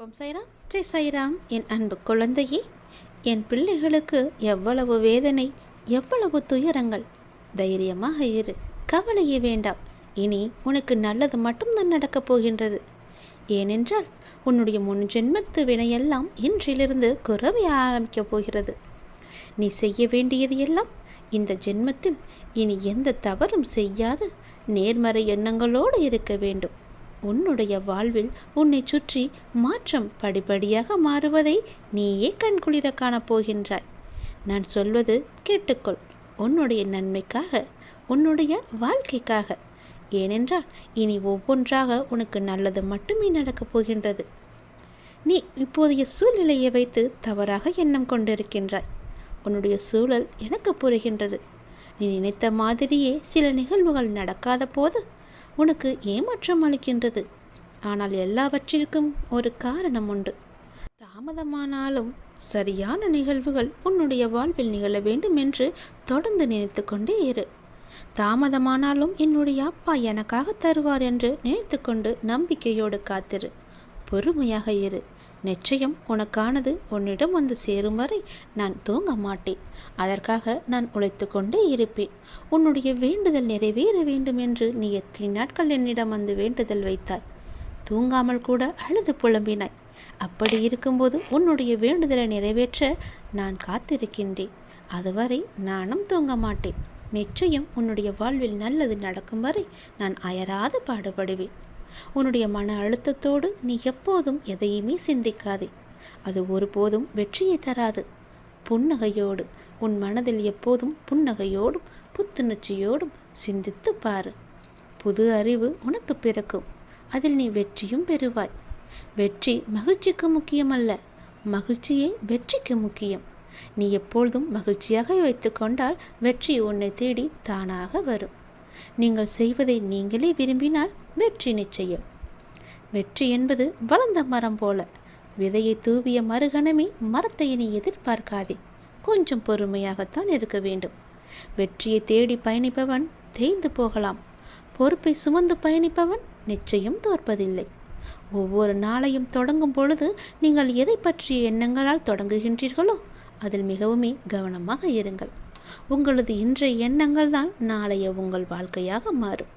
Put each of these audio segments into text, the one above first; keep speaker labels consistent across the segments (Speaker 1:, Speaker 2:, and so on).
Speaker 1: ஓம் சாய்ராம், ஜெய் சாய்ராம். என் அன்பு குழந்தையே, என் பிள்ளைகளுக்கு எவ்வளவு வேதனை, எவ்வளவு துயரங்கள். தைரியமாக இரு, கவலையே வேண்டாம். இனி உனக்கு நல்லது மட்டும்தான் நடக்கப் போகின்றது. ஏனென்றால் உன்னுடைய முன் ஜென்மத்து வினையெல்லாம் இன்றிலிருந்து குறைய ஆரம்பிக்கப் போகிறது. நீ செய்ய வேண்டியது எல்லாம் இந்த ஜென்மத்தில் இனி எந்த தவறும் செய்யாத நேர்மறை எண்ணங்களோடு இருக்க வேண்டும். உன்னுடைய வாழ்வில் உன்னை சுற்றி மாற்றம் படிப்படியாக மாறுவதை நீயே கண்குளிர காணப்போகின்றாய். நான் சொல்வது கேட்டுக்கொள், உன்னுடைய நன்மைக்காக, உன்னுடைய வாழ்க்கைக்காக. ஏனென்றால் இனி ஒவ்வொன்றாக உனக்கு நல்லது மட்டுமே நடக்கப் போகின்றது. நீ இப்போதைய சூழ்நிலையை வைத்து தவறாக எண்ணம் கொண்டிருக்கின்றாய். உன்னுடைய சூழல் எனக்கு புரிகின்றது. நீ நினைத்த மாதிரியே சில நிகழ்வுகள் நடக்காத போது உனக்கு ஏமாற்றம் அளிக்கின்றது. ஆனால் எல்லாவற்றிற்கும் ஒரு காரணம் உண்டு. தாமதமானாலும் சரியான நிகழ்வுகள் உன்னுடைய வாழ்வில் நிகழ வேண்டும் என்று தொடர்ந்து நினைத்து கொண்டே இரு. தாமதமானாலும் என்னுடைய அப்பா எனக்காக தருவார் என்று நினைத்து கொண்டு நம்பிக்கையோடு காத்திரு. பொறுமையாக இரு. நிச்சயம் உனக்கானது உன்னிடம் வந்து சேரும் வரை நான் தூங்க மாட்டேன். அதற்காக நான் உழைத்து கொண்டே இருப்பேன். உன்னுடைய வேண்டுதல் நிறைவேற வேண்டும் என்று நீ எத்தனை நாட்கள் என்னிடம் வந்து வேண்டுதல் வைத்தாய். தூங்காமல் கூட அழுது புலம்பினாய். அப்படி இருக்கும்போது உன்னுடைய வேண்டுதலை நிறைவேற்ற நான் காத்திருக்கின்றேன். அதுவரை நானும் தூங்க மாட்டேன். நிச்சயம் உன்னுடைய வாழ்வில் நல்லது நடக்கும் வரை நான் அயராது பாடுபடுவேன். உன்னுடைய மன அழுத்தத்தோடு நீ எப்போதும் எதையுமே சிந்திக்காதே. அது ஒருபோதும் வெற்றியை தராது. புன்னகையோடு, உன் மனதில் எப்போதும் புன்னகையோடும் புத்துணர்ச்சியோடும் சிந்தித்து பாரு. புது அறிவு உனக்கு பிறக்கும். அதில் நீ வெற்றியும் பெறுவாய். வெற்றி மகிழ்ச்சிக்கு முக்கியமல்ல, மகிழ்ச்சியே வெற்றிக்கு முக்கியம். நீ எப்பொழுதும் மகிழ்ச்சியாக வைத்து கொண்டால் வெற்றி உன்னை தேடி தானாக வரும். நீங்கள் செய்வதை நீங்களே விரும்பினால் வெற்றி நிச்சயம். வெற்றி என்பது வளர்ந்த மரம் போல. விதையை தூவிய மறுகணமே மரத்தை நீ எதிர்பார்க்காதே. கொஞ்சம் பொறுமையாகத்தான் இருக்க வேண்டும். வெற்றியை தேடி பயணிப்பவன் தேய்ந்து போகலாம். பொறுப்பை சுமந்து பயணிப்பவன் நிச்சயம் தோற்பதில்லை. ஒவ்வொரு நாளையும் தொடங்கும் பொழுது நீங்கள் எதை பற்றிய எண்ணங்களால் தொடங்குகின்றீர்களோ அதில் மிகவுமே கவனமாக இருங்கள். உங்களது இன்றைய எண்ணங்கள் தான் நாளைய உங்கள் வாழ்க்கையாக மாறும்.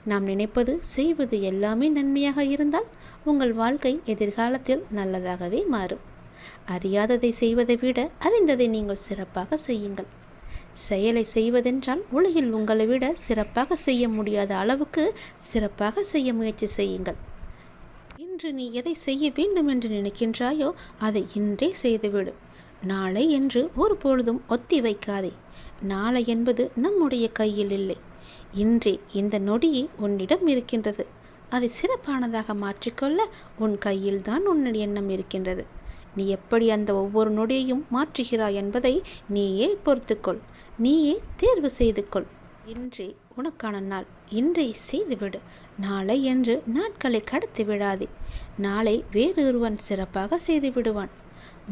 Speaker 1: நாம் நினைப்பது செய்வது எல்லாமே நன்மையாக இருந்தால் உங்கள் வாழ்க்கை எதிர்காலத்தில் நல்லதாகவே மாறும். அறியாததை செய்வதை விட அறிந்ததை நீங்கள் சிறப்பாக செய்யுங்கள். செயலை செய்வதென்றால் உலகில் உங்களை விட சிறப்பாக செய்ய முடியாத அளவுக்கு சிறப்பாக செய்ய முயற்சி செய்யுங்கள். இன்று நீ எதை செய்ய வேண்டும் என்று நினைக்கின்றாயோ அதை இன்றே செய்துவிடு. நாளை என்று ஒரு பொழுதும் ஒத்தி வைக்காதே. நாளை என்பது நம்முடைய கையில் இல்லை. இன்றே இந்த நொடியே உன்னிடம் இருக்கின்றது. அதை சிறப்பானதாக மாற்றிக்கொள்ள உன் கையில்தான் உன்னுடைய எண்ணம் இருக்கின்றது. நீ எப்படி அந்த ஒவ்வொரு நொடியையும் மாற்றுகிறாய் என்பதை நீயே பொறுத்துக்கொள். நீயே தேர்வு செய்து கொள். இன்றே உனக்கான நாள். இன்றே செய்துவிடு. நாளை என்று நாட்களை கடத்தி விடாதே. நாளை வேறொருவன் சிறப்பாக செய்து விடுவான்.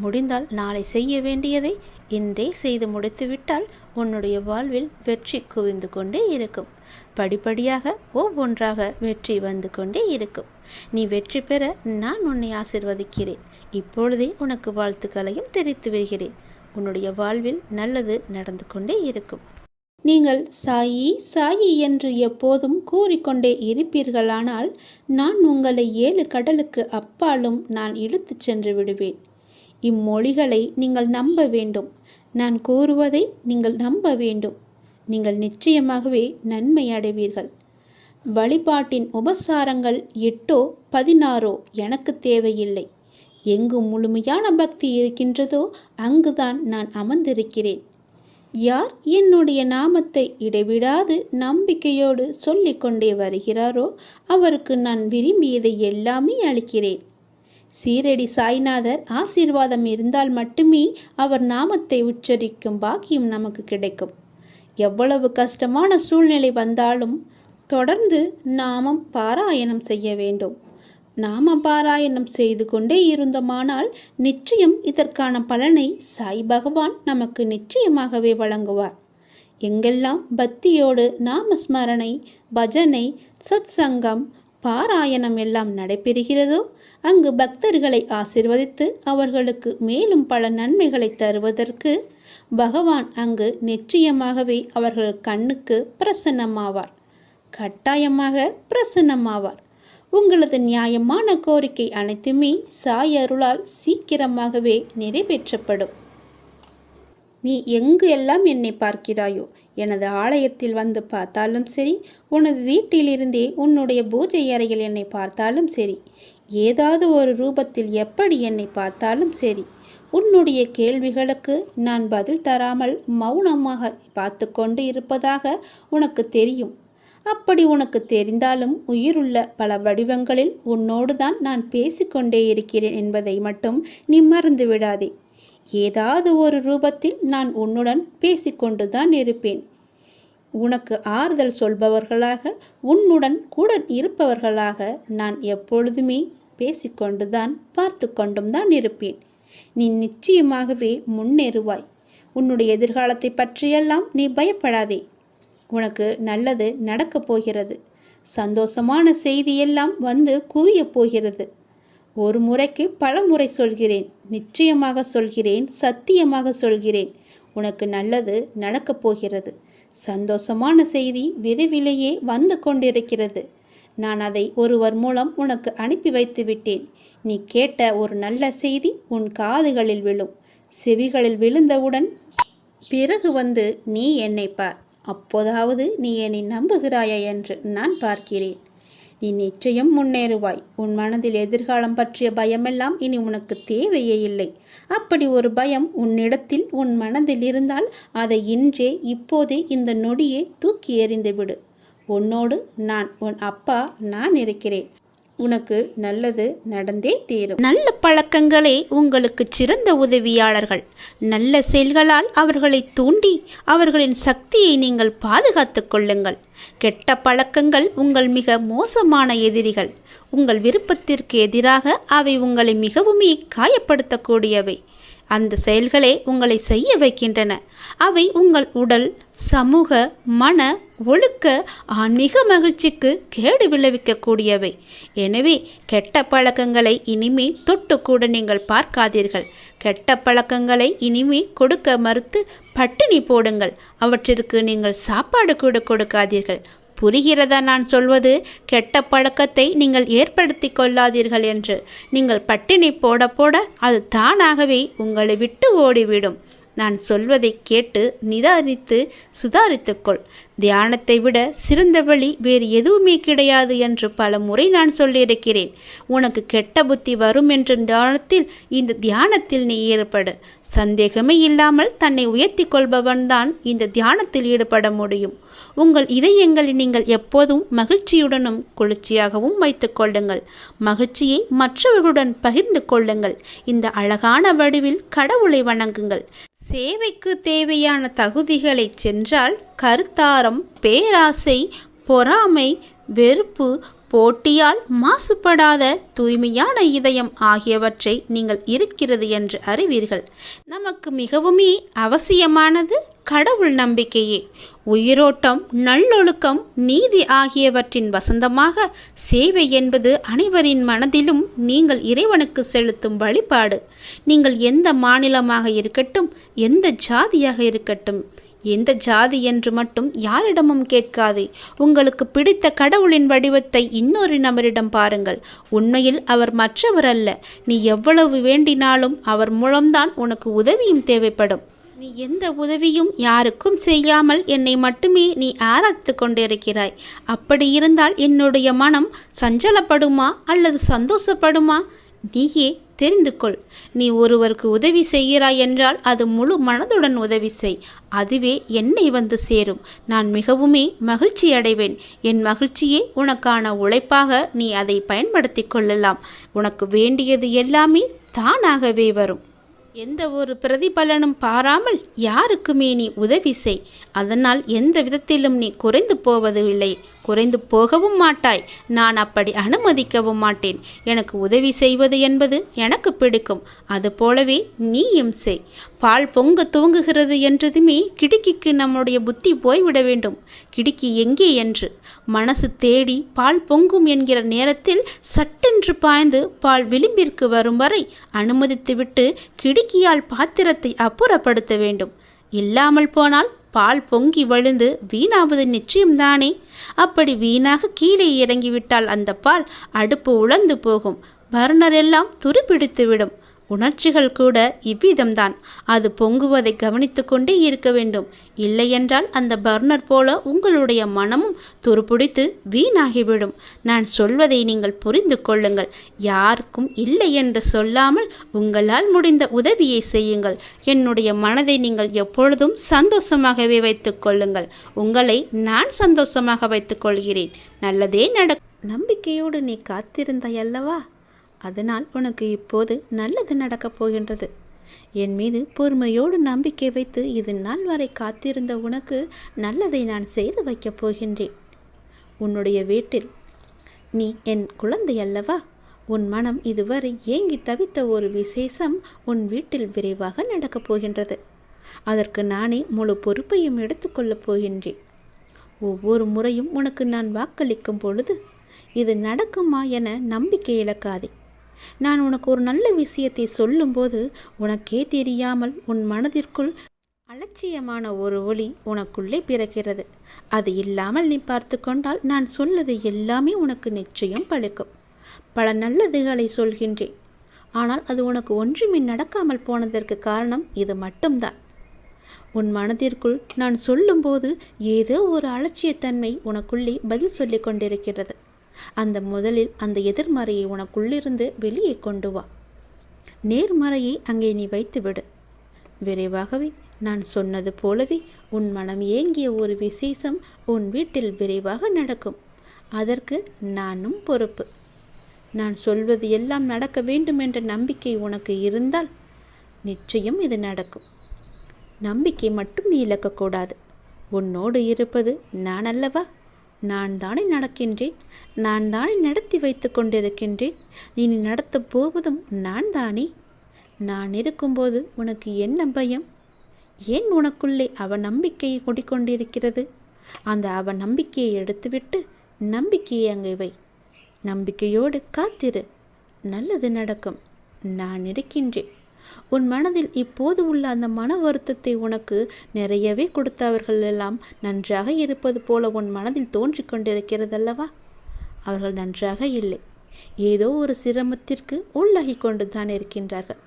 Speaker 1: முடிந்தால் நாளை செய்ய வேண்டியதை இன்றே செய்து முடித்துவிட்டால் உன்னுடைய வாழ்வில் வெற்றி குவிந்து கொண்டே இருக்கும். படிப்படியாக ஒவ்வொன்றாக வெற்றி வந்து கொண்டே இருக்கும். நீ வெற்றி பெற நான் உன்னை ஆசிர்வதிக்கிறேன். இப்பொழுதே உனக்கு வாழ்த்துக்களையும் தெரிவித்து வருகிறேன். உன்னுடைய வாழ்வில் நல்லது நடந்து கொண்டே இருக்கும். நீங்கள் சாயி சாயி என்று எப்போதும் கூறிக்கொண்டே இருப்பீர்களானால் நான் உங்களை 7 கடலுக்கு அப்பாலும் நான் இழுத்துச் சென்று விடுவேன். இம்மொழிகளை நீங்கள் நம்ப வேண்டும். நான் கூறுவதை நீங்கள் நம்ப வேண்டும். நீங்கள் நிச்சயமாகவே நன்மை அடைவீர்கள். வழிபாட்டின் உபசாரங்கள் 8ஓ 16ஓ எனக்கு தேவையில்லை. எங்கு முழுமையான பக்தி இருக்கின்றதோ அங்குதான் நான் அமர்ந்திருக்கிறேன். யார் என்னுடைய நாமத்தை இடைவிடாது நம்பிக்கையோடு சொல்லிக்கொண்டே வருகிறாரோ அவருக்கு நான் விரும்பியதை எல்லாமே அளிக்கிறேன். சீரடி சாய்நாதர் ஆசீர்வாதம் இருந்தால் மட்டுமே அவர் நாமத்தை உச்சரிக்கும் பாக்கியம் நமக்கு கிடைக்கும். எவ்வளவு கஷ்டமான சூழ்நிலை வந்தாலும் தொடர்ந்து நாமம் பாராயணம் செய்ய வேண்டும். நாம பாராயணம் செய்து கொண்டே இருந்தோமானால் நிச்சயம் இதற்கான பலனை சாய் பகவான் நமக்கு நிச்சயமாகவே வழங்குவார். எங்கெல்லாம் பக்தியோடு நாமஸ்மரணை, பஜனை, சத் சங்கம், பாராயணம் எல்லாம் நடைபெறுகிறதோ அங்கு பக்தர்களை ஆசிர்வதித்து அவர்களுக்கு மேலும் பல நன்மைகளை தருவதற்கு பகவான் அங்கு நிச்சயமாகவே அவர்கள் கண்ணுக்கு பிரசன்னமாவார். கட்டாயமாக பிரசன்னமாவார். உங்களது நியாயமான கோரிக்கை அனைத்துமே சாய் அருளால் சீக்கிரமாகவே நிறைவேற்றப்படும். நீ எங்கு எல்லாம் என்னை பார்க்கிறாயோ, எனது ஆலயத்தில் வந்து பார்த்தாலும் சரி, உனது வீட்டிலிருந்தே உன்னுடைய பூஜை அறையில் என்னை பார்த்தாலும் சரி, ஏதாவது ஒரு ரூபத்தில் எப்படி என்னை பார்த்தாலும் சரி, உன்னுடைய கேள்விகளுக்கு நான் பதில் தராமல் மௌனமாக பார்த்து கொண்டு இருப்பதாக உனக்கு தெரியும். அப்படி உனக்கு தெரிந்தாலும் உயிருள்ள பல வடிவங்களில் உன்னோடு தான் நான் பேசிக்கொண்டே இருக்கிறேன் என்பதை மட்டும் நீ மறந்து விடாதே. ஏதாவது ஒரு ரூபத்தில் நான் உன்னுடன் பேசிக்கொண்டுதான் இருப்பேன். உனக்கு ஆறுதல் சொல்பவர்களாக, உன்னுடன் கூட இருப்பவர்களாக நான் எப்பொழுதுமே பேசிக்கொண்டுதான் பார்த்து கொண்டும் தான் இருப்பேன். நீ நிச்சயமாகவே முன்னேறுவாய். உன்னுடைய எதிர்காலத்தை பற்றியெல்லாம் நீ பயப்படாதே. உனக்கு நல்லது நடக்கப் போகிறது. சந்தோஷமான செய்தியெல்லாம் வந்து குவியப் போகிறது. ஒரு முறைக்கு பல முறை சொல்கிறேன், நிச்சயமாக சொல்கிறேன், சத்தியமாக சொல்கிறேன். உனக்கு நல்லது நடக்கப் போகிறது. சந்தோஷமான செய்தி விரைவிலேயே வந்து கொண்டிருக்கிறது. நான் அதை ஒருவர் மூலம் உனக்கு அனுப்பி வைத்து விட்டேன். நீ கேட்ட ஒரு நல்ல செய்தி உன் காதுகளில் விழும். செவிகளில் விழுந்தவுடன் பிறகு வந்து நீ என்னை பார். அப்போதாவது நீ என்னை நம்புகிறாயா என்று நான் பார்க்கிறேன். நீ நிச்சயம் முன்னேறுவாய். உன் மனதில் எதிர்காலம் பற்றிய பயமெல்லாம் இனி உனக்கு தேவையே இல்லை. அப்படி ஒரு பயம் உன்னிடத்தில் உன் மனதில் இருந்தால் அதை இன்றே இப்போதே இந்த நொடியே தூக்கி எறிந்து விடு. உன்னோடு உன் அப்பா நான் இருக்கிறேன். உனக்கு நல்லது நடந்தே தீரும். நல்ல பழக்கங்களே உங்களுக்கு சிறந்த உதவியாளர்கள். நல்ல செயல்களால் அவர்களை தூண்டி அவர்களின் சக்தியை நீங்கள் பாதுகாத்து கொள்ளுங்கள். கெட்ட பழக்கங்கள் உங்கள் மிக மோசமான எதிரிகள். உங்கள் விருப்பத்திற்கு எதிராக அவை உங்களை மிகவுமே காயப்படுத்தக்கூடியவை. அந்த செயல்களே உங்களை செய்ய வைக்கின்றன. அவை உங்கள் உடல், சமூக, மன, ஒழுக்க, ஆன்மீக மகிழ்ச்சிக்கு கேடு விளைவிக்கக்கூடியவை. எனவே கெட்ட பழக்கங்களை இனிமே தொட்டு கூட நீங்கள் பார்க்காதீர்கள். கெட்ட பழக்கங்களை இனிமே கொடுக்க மறுத்து பட்டினி போடுங்கள். அவற்றிற்கு நீங்கள் சாப்பாடு கூட கொடுக்காதீர்கள். புரிகிறதா நான் சொல்வது? கெட்ட பழக்கத்தை நீங்கள் ஏற்படுத்தி கொள்ளாதீர்கள் என்று. நீங்கள் பட்டினி போட போட அது தானாகவே உங்களை விட்டு ஓடிவிடும். நான் சொல்வதை கேட்டு நிதானித்து சுதாரித்துக்கொள். தியானத்தை விட சிறந்த வழி வேறு எதுவுமே கிடையாது என்று பல முறை நான் சொல்லியிருக்கிறேன். உனக்கு கெட்ட புத்தி வரும் என்ற தியானத்தில் இந்த தியானத்தில் நீ ஈடுபடு. சந்தேகமே இல்லாமல் தன்னை உயர்த்தி கொள்பவன்தான் இந்த தியானத்தில் ஈடுபட முடியும். உங்கள் இதயங்களை நீங்கள் எப்போதும் மகிழ்ச்சியுடனும் குளிர்ச்சியாகவும் வைத்துக் கொள்ளுங்கள். மகிழ்ச்சியை மற்றவர்களுடன் பகிர்ந்து கொள்ளுங்கள். இந்த அழகான வடிவில் கடவுளை வணங்குங்கள். சேவைக்கு தேவையான தகுதிகளை சென்றால் கருத்தாரம், பேராசை, பொறாமை, வெறுப்பு, போட்டியால் மாசுபடாத தூய்மையான இதயம் ஆகியவற்றை நீங்கள் இருக்கிறது என்று அறிவீர்கள். நமக்கு மிகவுமே அவசியமானது கடவுள் நம்பிக்கையே. உயிரோட்டம், நல்லொழுக்கம், நீதி ஆகியவற்றின் வசந்தமாக சேவை என்பது அனைவரின் மனதிலும் நீங்கள் இறைவனுக்கு செலுத்தும் வழிபாடு. நீங்கள் எந்த மாநிலமாக இருக்கட்டும், எந்த ஜாதியாக இருக்கட்டும், எந்த ஜாதி என்று மட்டும் யாரிடமும் கேட்காதே. உங்களுக்கு பிடித்த கடவுளின் வடிவத்தை இன்னொரு நபரிடம் பாருங்கள். உண்மையில் அவர் மற்றவர் அல்ல. நீ எவ்வளவு வேண்டினாலும் அவர் மூலம்தான் உனக்கு உதவியும் தேவைப்படும். நீ எந்த உதவியும் யாருக்கும் செய்யாமல் என்னை மட்டுமே நீ ஆராய்த்து கொண்டிருக்கிறாய். அப்படி இருந்தால் என்னுடைய மனம் சஞ்சலப்படுமா அல்லது சந்தோஷப்படுமா? நீயே தெரிந்து கொள். நீ ஒருவருக்கு உதவி செய்கிறாய் என்றால் அது முழு மனதுடன் உதவி செய். அதுவே என்னை வந்து சேரும். நான் மிகவுமே மகிழ்ச்சி அடைவேன். என் மகிழ்ச்சியே உனக்கான உழைப்பாக நீ அதை பயன்படுத்தி கொள்ளலாம். உனக்கு வேண்டியது எல்லாமே தானாகவே வரும். எந்த ஒரு பிரதிபலனும் பாராமல் யாருக்குமே நீ உதவி செய். அதனால் எந்த விதத்திலும் நீ குறைந்து போவதில்லை, குறைந்து போகவும் மாட்டாய். நான் அப்படி அனுமதிக்கவும் மாட்டேன். எனக்கு உதவி செய்வது என்பது எனக்கு பிடிக்கும். அதுபோலவே நீயும் செய். பால் பொங்க துவங்குகிறது என்றதுமே கிடுக்கிக்கு நம்முடைய புத்தி போய்விட வேண்டும். கிடுக்கி எங்கே என்று மனசு தேடி பால் பொங்கும் என்கிற நேரத்தில் சட்டென்று பாய்ந்து பால் விளிம்பிற்கு வரும் வரை அனுமதித்துவிட்டு கிடுக்கியால் பாத்திரத்தை அப்புறப்படுத்த வேண்டும். இல்லாமல் போனால் பால் பொங்கி வழிந்து வீணாவது நிச்சயம்தானே. அப்படி வீணாக கீழே இறங்கிவிட்டால் அந்த பால் அடுப்பு உலர்ந்து போகும், பர்னர் எல்லாம் துருப்பிடித்துவிடும். உணர்ச்சிகள் கூட இவ்விதம்தான். அது பொங்குவதை கவனித்து கொண்டே இருக்க வேண்டும். இல்லையென்றால் அந்த பர்னர் போல உங்களுடைய மனமும் துருப்பிடித்து வீணாகிவிடும். நான் சொல்வதை நீங்கள் புரிந்து கொள்ளுங்கள். யாருக்கும் இல்லை என்று சொல்லாமல் உங்களால் முடிந்த உதவியை செய்யுங்கள். என்னுடைய மனதை நீங்கள் எப்பொழுதும் சந்தோஷமாகவே வைத்துக் கொள்ளுங்கள். உங்களை நான் சந்தோஷமாக வைத்துக் கொள்கிறேன். நல்லதே நம்பிக்கையோடு நீ காத்திருந்தாய் அல்லவா? அதனால் உனக்கு இப்போது நல்லது நடக்கப் போகின்றது. என் மீது பொறுமையோடு நம்பிக்கை வைத்து இது நாள் வரை காத்திருந்த உனக்கு நல்லதை நான் செய்து வைக்கப் போகின்றேன். உன்னுடைய வீட்டில் நீ என் குழந்தை அல்லவா? உன் மனம் இதுவரை ஏங்கி தவித்த ஒரு விசேஷம் உன் வீட்டில் விரைவாக நடக்கப் போகின்றது. அதற்கு நானே முழு பொறுப்பையும் எடுத்துக்கொள்ளப் போகின்றேன். ஒவ்வொரு முறையும் உனக்கு நான் வாக்களிக்கும் பொழுது இது நடக்குமா என நம்பிக்கை இழக்காதே. நான் உனக்கு ஒரு நல்ல விஷயத்தை சொல்லும்போது உனக்கே தெரியாமல் உன் மனதிற்குள் அலட்சியமான ஒரு ஒளி உனக்குள்ளே பிறக்கிறது. அது இல்லாமல் நீ பார்த்து கொண்டால் நான் சொல்லது எல்லாமே உனக்கு நிச்சயம் பழிக்கும். பல நல்லதுகளை சொல்கின்றேன். ஆனால் அது உனக்கு ஒன்றுமே நடக்காமல் போனதற்கு காரணம் இது மட்டும்தான். உன் மனதிற்குள் நான் சொல்லும்போது ஏதோ ஒரு அலட்சியத்தன்மை உனக்குள்ளே பதில் சொல்லி கொண்டிருக்கிறது. முதலில் அந்த எதிர்மறையை உனக்குள்ளிருந்து வெளியே கொண்டு வா. நேர்மறையை அங்கே நீ வைத்துவிடு. விரைவாகவே நான் சொன்னது போலவே உன் மனம் ஏங்கிய ஒரு விசேஷம் உன் வீட்டில் விரைவாக நடக்கும். அதற்கு நானும் பொறுப்பு. நான் சொல்வது எல்லாம் நடக்க வேண்டும் என்ற நம்பிக்கை உனக்கு இருந்தால் நிச்சயம் இது நடக்கும். நம்பிக்கை மட்டும் நீ இழக்கக்கூடாது. உன்னோடு இருப்பது நான் அல்லவா? நான் தானே நடக்கின்றேன். நான் தானே நடத்தி வைத்து கொண்டிருக்கின்றேன். நீ நடத்தப் போவதும் நான் தானே. நான் இருக்கும்போது உனக்கு என்ன பயம்? ஏன் உனக்குள்ளே அவநம்பிக்கையை குடிக்கொண்டிருக்கிறது? அந்த அவநம்பிக்கையை எடுத்துவிட்டு நம்பிக்கையை அங்கே வை. நம்பிக்கையோடு காத்திரு. நல்லது நடக்கும். நான் இருக்கின்றேன். உன் மனதில் இப்போது உள்ள அந்த மன வருத்தத்தை உனக்கு நிறையவே கொடுத்தவர்கள் எல்லாம் நன்றாக இருப்பது போல உன் மனதில் தோன்றி கொண்டிருக்கிறதல்லவா? அவர்கள் நன்றாக இல்லை. ஏதோ ஒரு சிரமத்திற்கு உள்ளாகி கொண்டு தான் இருக்கின்றார்கள்.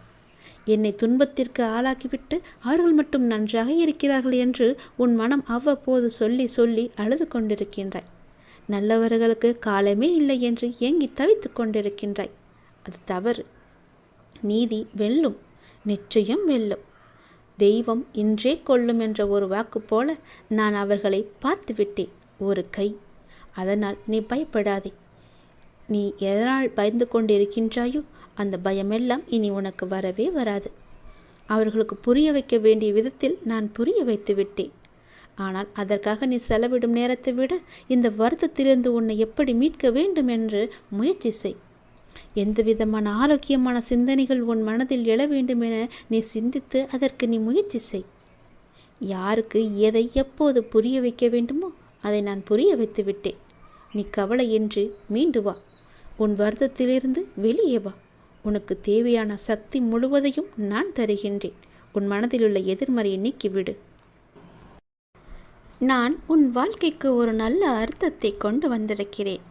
Speaker 1: என்னை துன்பத்திற்கு ஆளாக்கிவிட்டு அவர்கள் மட்டும் நன்றாக இருக்கிறார்கள் என்று உன் மனம் அவ்வப்போது சொல்லி சொல்லி அழுது கொண்டிருக்கின்றாய். நல்லவர்களுக்கு காலமே இல்லை என்று ஏங்கி தவித்து கொண்டிருக்கின்றாய். அது தவறு. நீதி வெல்லும், நிச்சயம் வெல்லும். தெய்வம் இன்றே கொல்லும் என்ற ஒரு வாக்கு போல நான் அவர்களை பார்த்து விட்டேன். ஒரு கை. அதனால் நீ பயப்படாதே. நீ எதனால் பயந்து கொண்டிருக்கின்றாயோ அந்த பயமெல்லாம் இனி உனக்கு வரவே வராது. அவர்களுக்கு புரிய வைக்க வேண்டிய விதத்தில் நான் புரிய வைத்து விட்டேன். ஆனால் அதற்காக நீ செலவிடும் நேரத்தை விட இந்த வருத்தத்திலிருந்து உன்னை எப்படி மீட்க வேண்டும் என்று முயற்சி செய். எந்த விதமான ஆரோக்கியமான சிந்தனைகள் உன் மனதில் எழ வேண்டும் என நீ சிந்தித்து அதற்கு நீ முயற்சி செய். யாருக்கு எதை எப்போது புரிய வைக்க வேண்டுமோ அதை நான் புரிய வைத்து விட்டேன். நீ கவலையின்றி மீண்டு வா. உன் வருத்தத்திலிருந்து வெளியே வா. உனக்கு தேவையான சக்தி முழுவதையும் நான் தருகின்றேன். உன் மனதில் உள்ள எதிர்மறையை நீக்கிவிடு. நான் உன் வாழ்க்கைக்கு ஒரு நல்ல அர்த்தத்தை கொண்டு வந்திருக்கிறேன்.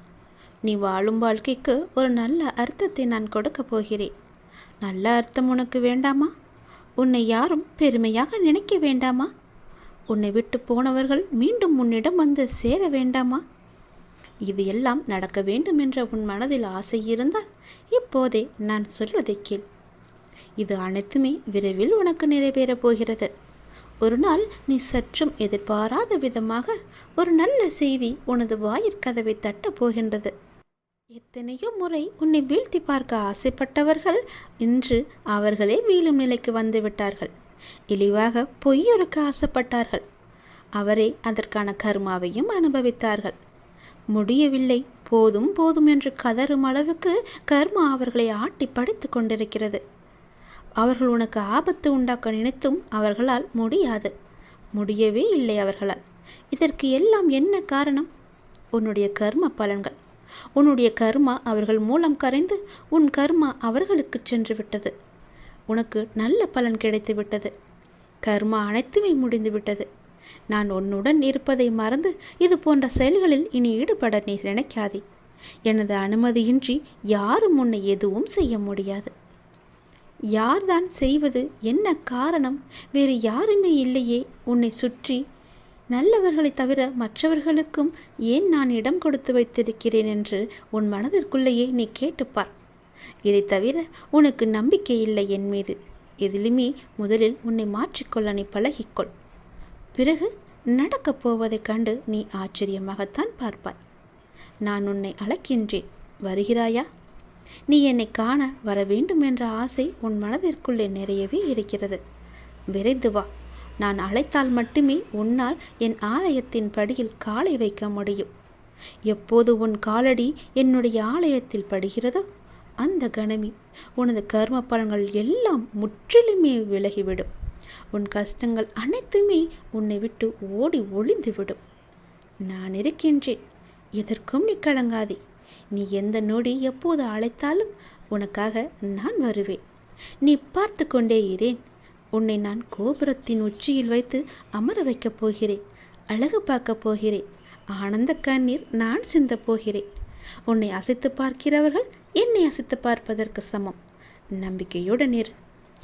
Speaker 1: நீ வாழும் வாழ்க்கைக்கு ஒரு நல்ல அர்த்தத்தை நான் கொடுக்க போகிறேன். நல்ல அர்த்தம் உனக்கு வேண்டாமா? உன்னை யாரும் பெருமையாக நினைக்க வேண்டாமா? உன்னை விட்டு போனவர்கள் மீண்டும் உன்னிடம் வந்து சேர வேண்டாமா? இது எல்லாம் நடக்க வேண்டும் என்ற உன் மனதில் ஆசை இருந்தால் இப்போதே நான் சொல்வதை கேள். இது அனைத்துமே விரைவில் உனக்கு நிறைவேறப் போகிறது. ஒரு நாள் நீ சற்றும் எதிர்பாராத விதமாக ஒரு நல்ல செய்தி உனது வாயிற்கதவை தட்டப் போகின்றது. எத்தனையோ முறை உன்னை வீழ்த்தி பார்க்க ஆசைப்பட்டவர்கள் இன்று அவர்களே வீழும் நிலைக்கு வந்து விட்டார்கள். இழிவாக பொய்யொருக்க ஆசைப்பட்டார்கள். அவரே அதற்கான கர்மாவையும் அனுபவித்தார்கள். முடியவில்லை, போதும் போதும் என்று கதறும் அளவுக்கு கர்மா அவர்களை ஆட்டி படித்து கொண்டிருக்கிறது. அவர்கள் உனக்கு ஆபத்து உண்டாக்க நினைத்தும் அவர்களால் முடியாது. முடியவே இல்லை அவர்களால். இதற்கு எல்லாம் என்ன காரணம்? உன்னுடைய கர்ம பலன்கள். உன்னுடைய கர்மா அவர்கள் மூலம் கரைந்து உன் கர்மா அவர்களுக்கு சென்று விட்டது. உனக்கு நல்ல பலன் கிடைத்து விட்டது. கர்மா அனைத்துமே முடிந்து விட்டது. நான் உன்னுடன் இருப்பதை மறந்து இது போன்ற செயல்களில் இனி ஈடுபட நீ நினைக்காதே. எனது அனுமதியின்றி யாரும் உன்னை எதுவும் செய்ய முடியாது. யார்தான் செய்வது? என்ன காரணம்? வேறு யாருமே இல்லையே உன்னை சுற்றி. நல்லவர்களை தவிர மற்றவர்களுக்கும் ஏன் நான் இடம் கொடுத்து வைத்திருக்கிறேன் என்று உன் மனதிற்குள்ளேயே நீ கேட்டுப்பார். இதை தவிர உனக்கு நம்பிக்கை இல்லை என் மீது. எதிலுமே முதலில் உன்னை மாற்றிக்கொள்ள நீ பழகிக்கொள். பிறகு நடக்கப் போவதைக் கண்டு நீ ஆச்சரியமாகத்தான் பார்ப்பாய். நான் உன்னை அழைக்கின்றேன், வருகிறாயா? நீ என்னை காண வர வேண்டும் என்ற ஆசை உன் மனதிற்குள்ளே நிறையவே இருக்கிறது. விரைந்து வா. நான் அழைத்தால் மட்டுமே உன்னால் என் ஆலயத்தின் படியில் காலை வைக்க முடியும். எப்போது உன் காலடி என்னுடைய ஆலயத்தில் படுகிறதோ அந்த கணமே உனது கர்ம பலன்கள் எல்லாம் முற்றிலுமே விலகிவிடும். உன் கஷ்டங்கள் அனைத்துமே உன்னை விட்டு ஓடி ஒளிந்துவிடும். நான் இருக்கின்றேன், எதற்கும் நீ கலங்காதே. நீ எந்த நொடி எப்போது அழைத்தாலும் உனக்காக நான் வருவேன். நீ பார்த்து கொண்டே இரேன். உன்னை நான் கோபுரத்தின் உச்சியில் வைத்து அமர வைக்கப் போகிறேன். அழகு பார்க்கப் போகிறேன். ஆனந்த கண்ணீர் நான் சிந்தப் போகிறேன். உன்னை அசைத்து பார்க்கிறவர்கள் என்னை அசைத்து பார்ப்பதற்கு சமம். நம்பிக்கையுடன் இரு,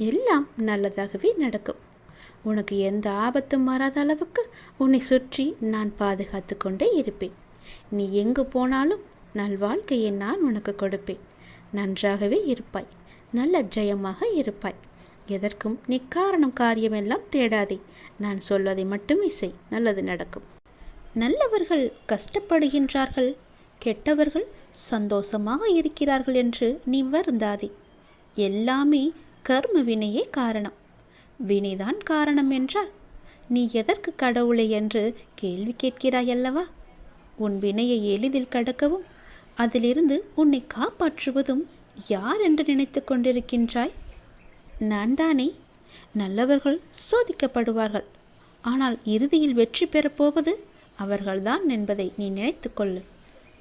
Speaker 1: எல்லாம் நல்லதாகவே நடக்கும். உனக்கு எந்த ஆபத்தும் மாறாத அளவுக்கு உன்னை சுற்றி நான் பாதுகாத்து கொண்டே இருப்பேன். நீ எங்கு போனாலும் நல்வாழ்க்கையை நான் உனக்கு கொடுப்பேன். நன்றாகவே இருப்பாய், நல்ல ஜெயமாக இருப்பாய். எதற்கும் நீ காரணம் காரியமெல்லாம் தேடாதே. நான் சொல்வதை மட்டுமே செய், நல்லது நடக்கும். நல்லவர்கள் கஷ்டப்படுகின்றார்கள், கெட்டவர்கள் சந்தோஷமாக இருக்கிறார்கள் என்று நீ வருந்தாதே. எல்லாமே கர்ம வினையே காரணம். வினைதான் காரணம் என்றால் நீ எதற்கு கடவுளை என்று கேள்வி கேட்கிறாய் அல்லவா? உன் வினையை எளிதில் கடக்கவும் அதிலிருந்து உன்னை காப்பாற்றுவதும் யார் என்று நினைத்து கொண்டிருக்கின்றாய்? நான் தானே. நல்லவர்கள் சோதிக்கப்படுவார்கள், ஆனால் இறுதியில் வெற்றி பெறப்போவது அவர்கள்தான் என்பதை நீ நினைத்து கொள்ளு.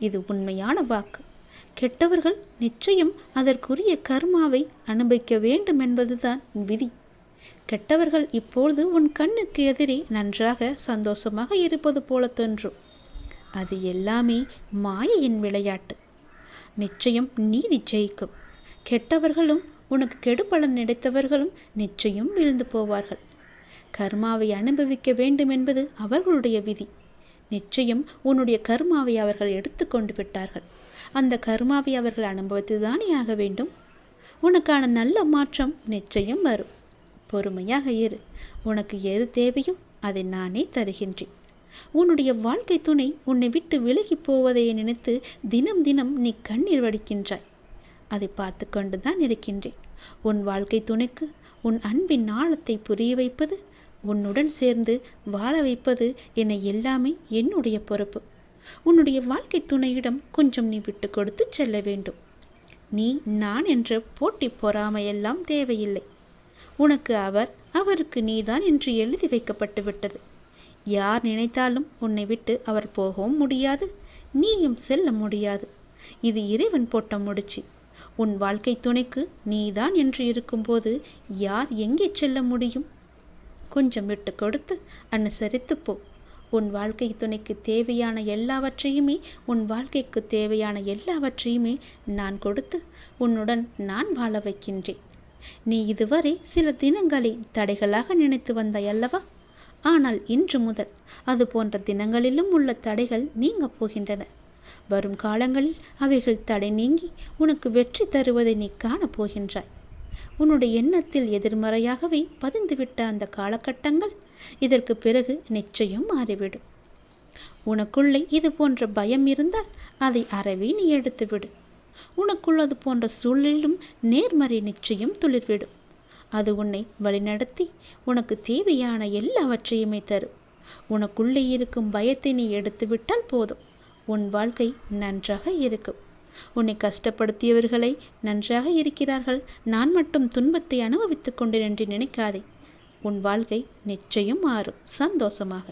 Speaker 1: இது உண்மையான வாக்கு. கெட்டவர்கள் நிச்சயம் அதற்குரிய கர்மாவை அனுபவிக்க வேண்டும் என்பதுதான் விதி. கெட்டவர்கள் இப்பொழுது உன் கண்ணுக்கு எதிரே நன்றாக சந்தோஷமாக இருப்பது போல தோன்றும். அது எல்லாமே மாயையின் விளையாட்டு. நிச்சயம் நீதி ஜெயிக்கும். கெட்டவர்களும் உனக்கு கெடுபலன் நினைத்தவர்களும் நிச்சயம் விழுந்து போவார்கள். கர்மாவை அனுபவிக்க வேண்டும் என்பது அவர்களுடைய விதி. நிச்சயம் உன்னுடைய கர்மாவை அவர்கள் எடுத்து கொண்டு விட்டார்கள். அந்த கர்மாவை அவர்கள் அனுபவித்துதானே ஆக வேண்டும். உனக்கான நல்ல மாற்றம் நிச்சயம் வரும். பொறுமையாக இரு. உனக்கு எது தேவையோ அதை நானே தருகின்றேன். உன்னுடைய வாழ்க்கை துணை உன்னை விட்டு விலகி போவதை நினைத்து தினம் தினம் நீ கண்ணீர் வடிக்கின்றாய். அதை பார்த்து கொண்டுதான் இருக்கின்றேன். உன் வாழ்க்கை துணைக்கு உன் அன்பின் ஆழத்தை புரிய வைப்பது, உன்னுடன் சேர்ந்து வாழ வைப்பது என எல்லாமே என்னுடைய பொறுப்பு. உன்னுடைய வாழ்க்கை துணையிடம் கொஞ்சம் நீ விட்டு கொடுத்து செல்ல வேண்டும். நீ நான் என்ற போட்டி பொறாமையெல்லாம் தேவையில்லை. உனக்கு அவர், அவருக்கு நீதான் என்று எழுதி வைக்கப்பட்டு விட்டது. யார் நினைத்தாலும் உன்னை விட்டு அவர் போகவும் முடியாது, நீயும் செல்ல முடியாது. இது இறைவன் போட்ட முடிச்சு. உன் வாழ்க்கை துணைக்கு நீதான் என்று இருக்கும்போது யார் எங்கே செல்ல முடியும்? கொஞ்சம் விட்டு கொடுத்து அனுசரித்து போ. உன் வாழ்க்கை துணைக்கு தேவையான எல்லாவற்றையுமே, உன் வாழ்க்கைக்கு தேவையான எல்லாவற்றையுமே நான் கொடுத்து உன்னுடன் நான் வாழ வைக்கின்றேன். நீ இதுவரை சில தினங்களை தடைகளாக நினைத்து வந்தாய் அல்லவா? ஆனால் இன்று முதல் அது போன்ற தினங்களிலும் உள்ள தடைகள் நீங்க போகின்றன. வரும் காலங்களில் அவைகள் தடை நீங்கி உனக்கு வெற்றி தருவதை நீ காணப்போகின்றாய். உன்னுடைய எண்ணத்தில் எதிர்மறையாகவே பதிந்துவிட்ட அந்த காலகட்டங்கள் இதற்கு பிறகு நிச்சயம் மாறிவிடும். உனக்குள்ளே இது போன்ற பயம் இருந்தால் அதை அறவே நீ எடுத்துவிடு. உனக்குள்ளது போன்ற சூழலிலும் நேர்மறை நிச்சயம் துளிர்விடும். அது உன்னை வழிநடத்தி உனக்கு தேவையான எல்லாவற்றையுமே தரும். உனக்குள்ளே இருக்கும் பயத்தை நீ எடுத்துவிட்டால் போதும். உன் வாழ்க்கை நன்றாக இருக்கும். உன்னை கஷ்டப்படுத்தியவர்களை நன்றாக இருக்கிறார்கள், நான் மட்டும் துன்பத்தை அனுபவித்துக் கொண்டேன் என்று நினைக்காதே. உன் வாழ்க்கை நிச்சயம் மாறும் சந்தோஷமாக.